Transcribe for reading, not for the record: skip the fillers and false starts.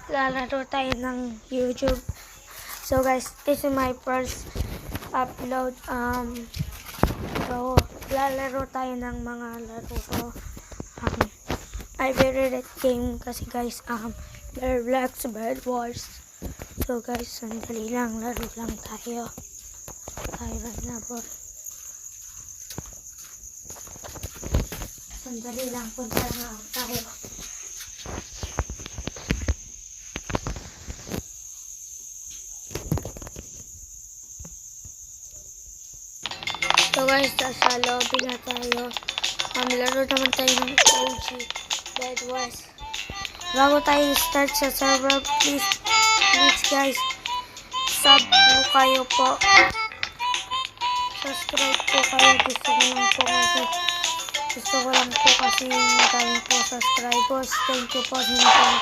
lalaro tayo ng YouTube. So guys, this is my first upload. So lalaro tayo ng mga laro ko. I very red game kasi guys, Bear Blacks, Bed Wars. So guys, sandali lang, laro lang tayo. Tayo na po. Sandali lang, punta lang tayo. So guys, sa lobby na tayo. Laro naman tayo ng OG Bed Wars. Bago tayo start sa server, please guys, sub po kayo po. Subscribe po kayo. Gusto ko lang po kasi madami po subscribers. Thank you po.